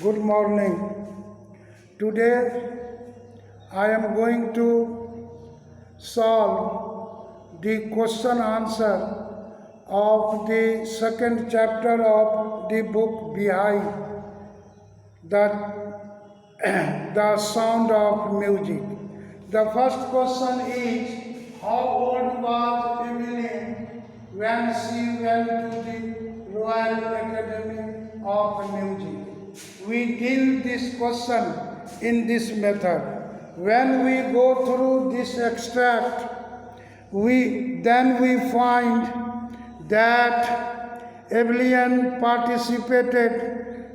Good morning. Today I am going to solve the question answer of the second chapter of the book behind the, the sound of music. The first question is, how old was Evelyn when she went to the Royal Academy of Music? We deal this question in this method. When we go through this extract, we find that Evelyn participated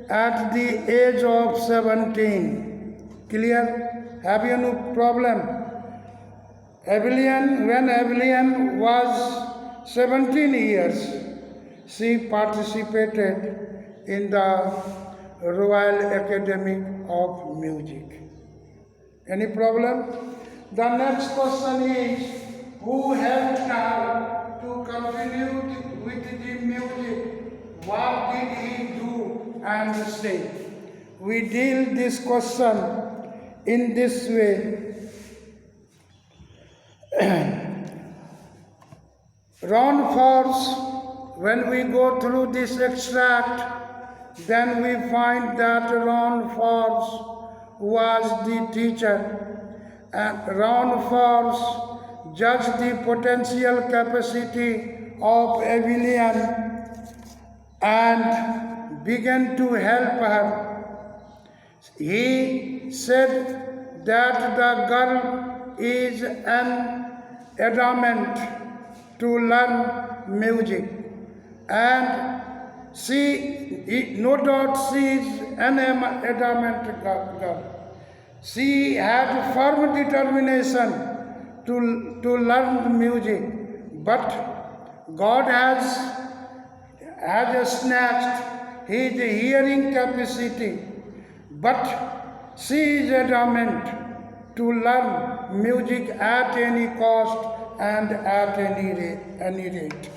at the age of 17. Clear? Have you no problem? When Evelyn was 17 years, she participated in the Royal Academy of Music. Any problem? The next question is, who helped her to continue with the music? What did he do and say? We deal this question in this way. Ron Forbes, when we go through this extract, then we find that Ron Forbes was the teacher, and Ron Forbes judged the potential capacity of Evelyn and began to help her. He said that the girl is an adamant to learn music, and no doubt she is an adamant girl. She had firm determination to learn music, but God has snatched his hearing capacity. But she is adamant to learn music at any cost and at any rate.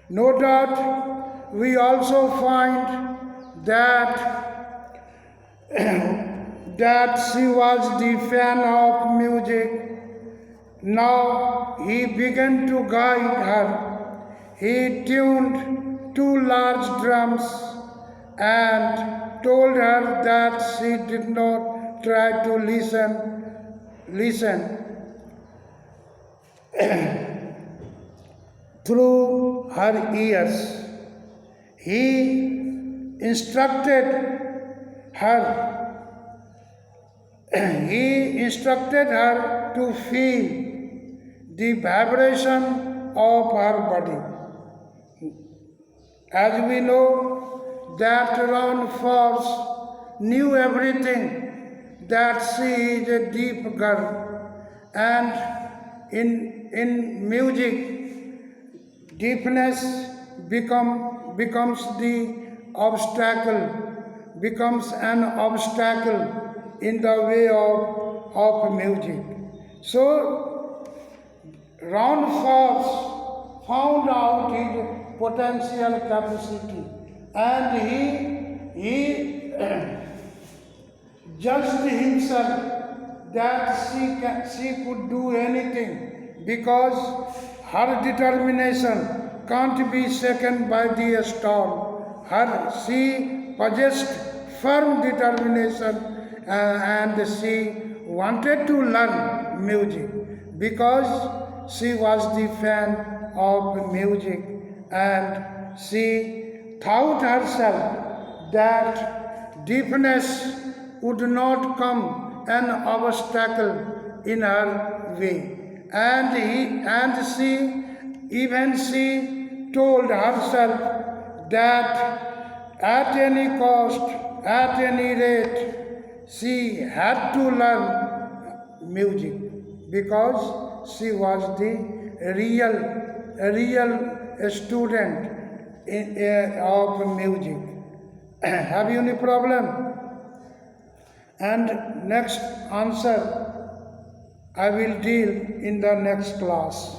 No doubt, we also find that she was the fan of music. Now he began to guide her. He tuned two large drums and told her that she did not try to listen through her ears. He instructed her to feel the vibration of her body. As we know that Ron Forbes knew everything, that she is a deep girl, and in music, deepness becomes an obstacle in the way of music. So Ron Forbes found out his potential capacity, and he judged himself that she could do anything, because her determination can't be shaken by the storm. She possessed firm determination, and she wanted to learn music because she was the fan of music, and she thought herself that deafness would not come an obstacle in her way. And she told herself that at any cost, at any rate, she had to learn music, because she was the real student of music. Have you any problem? And next answer I will deal in the next class.